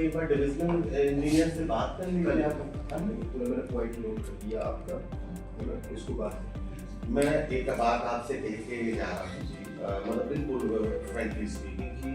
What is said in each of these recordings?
एक बार divisional engineer से बात करनी कल है। मैंने पॉइंट नोट कर दिया आपका, इसको बात मैं एक बात आपसे कह के जा रहा हूँ जी, मतलब बिल्कुल फ्रेंकली स्पीकिंग कि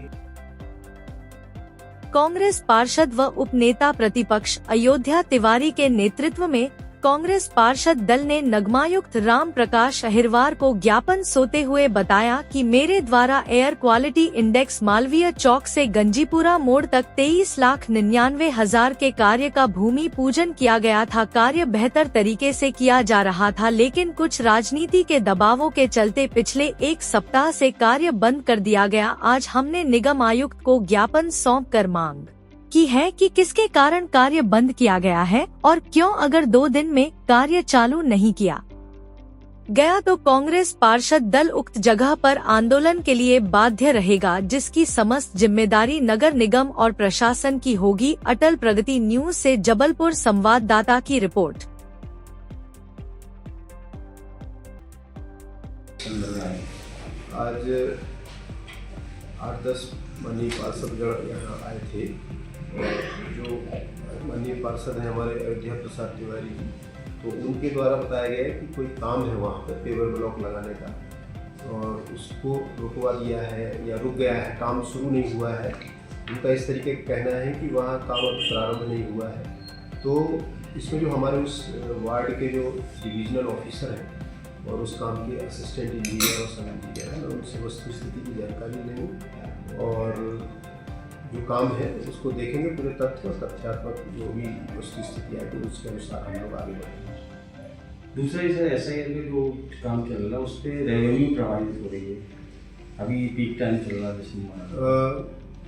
कांग्रेस पार्षद व उपनेता प्रतिपक्ष अयोध्या तिवारी के नेतृत्व में कांग्रेस पार्षद दल ने नगमायुक्त राम प्रकाश अहिरवार को ज्ञापन सौंपते हुए बताया कि मेरे द्वारा एयर क्वालिटी इंडेक्स मालवीय चौक से गंजीपुरा मोड़ तक 23,99,000 के कार्य का भूमि पूजन किया गया था। कार्य बेहतर तरीके से किया जा रहा था, लेकिन कुछ राजनीति के दबावों के चलते पिछले एक सप्ताह से कार्य बंद कर दिया गया। आज हमने निगम आयुक्त को ज्ञापन सौंप कर मांग की है कि किसके कारण कार्य बंद किया गया है और क्यों, अगर 2 दिन में कार्य चालू नहीं किया गया तो कांग्रेस पार्षद दल उक्त जगह पर आंदोलन के लिए बाध्य रहेगा, जिसकी समस्त जिम्मेदारी नगर निगम और प्रशासन की होगी। अटल प्रगति न्यूज से जबलपुर संवाददाता की रिपोर्ट। आज 8-10 माननीय पार्षदगण यहाँ आए थे। जो माननीय पार्षद हैं हमारे अयोध्या प्रसाद तिवारी जी, तो उनके द्वारा बताया गया है कि कोई काम है वहाँ पर पेवर ब्लॉक लगाने का, और उसको रुकवा दिया है या रुक गया है, काम शुरू नहीं हुआ है। उनका इस तरीके का कहना है कि वहाँ काम अब प्रारंभ नहीं हुआ है। तो इसमें जो हमारे उस वार्ड के जो डिविजनल ऑफिसर हैं और उस काम के असिस्टेंट इंजीनियर और सब इंजीनियर हैं, मैं उनसे वस्तु स्थिति की जानकारी लेंगे और जो काम है उसको देखेंगे, पूरे तथ्य और तथ्यात्मक जो भी वस्तु स्थिति है तो उसके अनुसार हम लोग आगे बढ़ेंगे। दूसरा इसे ऐसा है कि जो काम चल रहा है उस पर रेवेन्यू प्रभावित हो रही है, अभी पीक टाइम चल रहा है जैसे।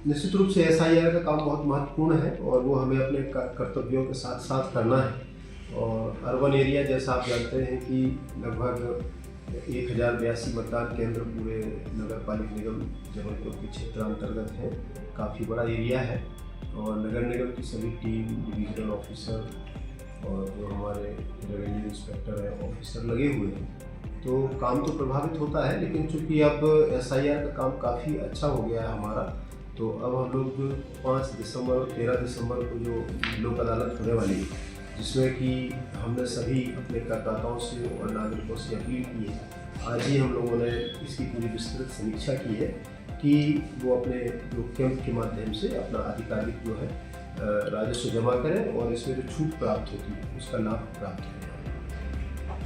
निश्चित रूप से SIR का काम बहुत महत्वपूर्ण है और वो हमें अपने कर्तव्यों के साथ साथ करना है। और अर्बन एरिया जैसा आप जानते हैं कि लगभग 1082 मतदान केंद्र पूरे नगर पालिक निगम जबलपुर के क्षेत्रांतर्गत है। काफ़ी बड़ा एरिया है और नगर निगम की सभी टीम, डिविजनल ऑफिसर और जो हमारे रेवेन्यू इंस्पेक्टर हैं, ऑफिसर लगे हुए हैं। तो काम तो प्रभावित होता है, लेकिन चूँकि अब SIR का काम काफ़ी अच्छा हो गया है हमारा, तो अब हम लोग 5 दिसंबर और 13 दिसंबर को जो लोक अदालत होने वाली है, जिसमें कि हमने सभी अपने करदाताओं से और नागरिकों से अपील की है। आज ही हम लोगों ने इसकी पूरी विस्तृत समीक्षा की है कि वो अपने जो कैंप के माध्यम से अपना आधिकारिक जो है राजस्व जमा करें और इसमें जो छूट प्राप्त होती है उसका लाभ प्राप्त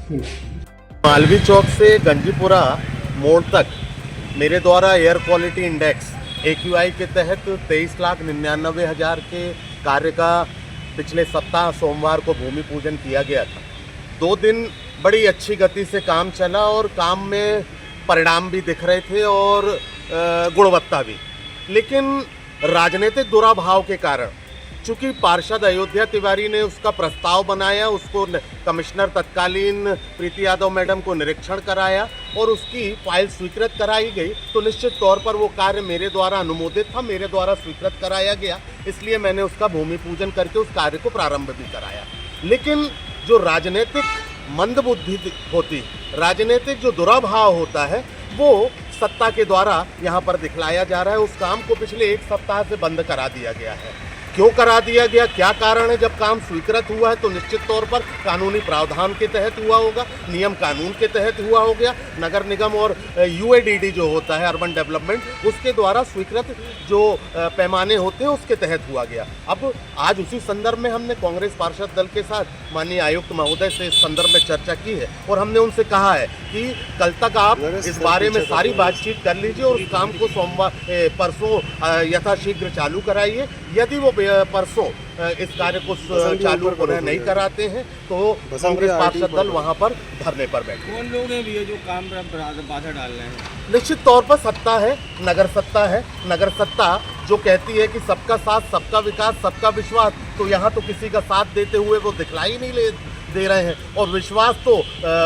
करें। मालवी चौक से गंजीपुरा मोड़ तक मेरे द्वारा एयर क्वालिटी इंडेक्स AQI के तहत 23,99,000 के कार्य का पिछले सप्ताह सोमवार को भूमि पूजन किया गया था। 2 दिन बड़ी अच्छी गति से काम चला और काम में परिणाम भी दिख रहे थे और गुणवत्ता भी, लेकिन राजनीतिक दुराभाव के कारण, चूंकि पार्षद अयोध्या तिवारी ने उसका प्रस्ताव बनाया, उसको कमिश्नर तत्कालीन प्रीति यादव मैडम को निरीक्षण कराया और उसकी फाइल स्वीकृत कराई गई, तो निश्चित तौर पर वो कार्य मेरे द्वारा अनुमोदित था, मेरे द्वारा स्वीकृत कराया गया, इसलिए मैंने उसका भूमि पूजन करके उस कार्य को प्रारंभ भी कराया। लेकिन जो राजनीतिक मंदबुद्धि होती, राजनीतिक जो दुराभाव होता है, वो सत्ता के द्वारा यहाँ पर दिखलाया जा रहा है। उस काम को पिछले 1 सप्ताह से बंद करा दिया गया है। क्यों करा दिया गया, क्या कारण है? जब काम स्वीकृत हुआ है तो निश्चित तौर पर कानूनी प्रावधान के तहत हुआ होगा, नियम कानून के तहत हुआ हो गया। नगर निगम और UADD जो होता है अर्बन डेवलपमेंट, उसके द्वारा स्वीकृत जो पैमाने होते हैं उसके तहत हुआ गया। अब आज उसी संदर्भ में हमने कांग्रेस पार्षद दल के साथ माननीय आयुक्त महोदय से इस संदर्भ में चर्चा की है और हमने उनसे कहा है कि कल तक आप इस बारे में सारी बातचीत कर लीजिए और उस काम को परसों यथाशीघ्र चालू कराइए। यदि वो परसों इस कार्य को चालू पुनः नहीं कराते हैं तो कांग्रेस पार्षद दल वहां पर धरने पर बैठे। कौन लोग हैं भैया जो काम पर बाधा डाल रहे हैं? निश्चित तौर पर सत्ता है, नगर सत्ता है। नगर सत्ता जो कहती है कि सबका साथ, सबका विकास, सबका विश्वास, तो यहाँ तो किसी का साथ देते हुए वो दिखलाई नहीं दे रहे हैं और विश्वास तो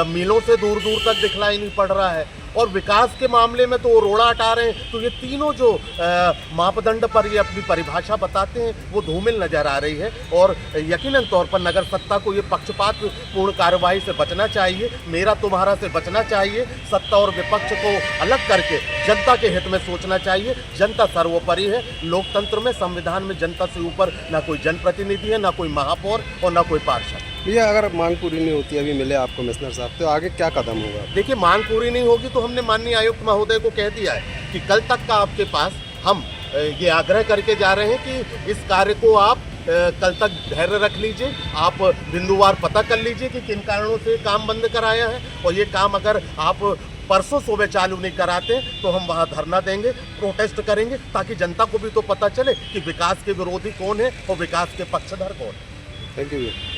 मीलों से दूर दूर तक दिखलाई नहीं पड़ रहा है। और विकास के मामले में तो वो रोड़ा हटा रहे हैं। तो ये तीनों जो मापदंड पर ये अपनी परिभाषा बताते हैं वो धूमिल नजर आ रही है। और यकीनन तौर पर नगर सत्ता को ये पक्षपात पूर्ण कार्रवाई से बचना चाहिए, मेरा तुम्हारा से बचना चाहिए। सत्ता और विपक्ष को अलग करके जनता के हित में सोचना चाहिए। जनता सर्वोपरि है। लोकतंत्र में, संविधान में जनता से ऊपर ना कोई जनप्रतिनिधि है, ना कोई महापौर और ना कोई पार्षद। भैया अगर मांग पूरी नहीं होती, अभी मिले आपको कमिश्नर साहब, तो आगे क्या कदम होगा? देखिए, मांग पूरी नहीं होगी तो हमने माननीय आयुक्त महोदय को कह दिया है कि कल तक का आपके पास हम ये आग्रह करके जा रहे हैं कि इस कार्य को आप कल तक धैर्य रख लीजिए। आप बिंदुवार पता कर लीजिए कि किन कारणों से काम बंद कराया है, और ये काम अगर आप परसों सुबह चालू नहीं कराते तो हम वहाँ धरना देंगे, प्रोटेस्ट करेंगे, ताकि जनता को भी तो पता चले कि विकास के विरोधी कौन है और विकास के पक्षधर कौन है। थैंक यू भैया।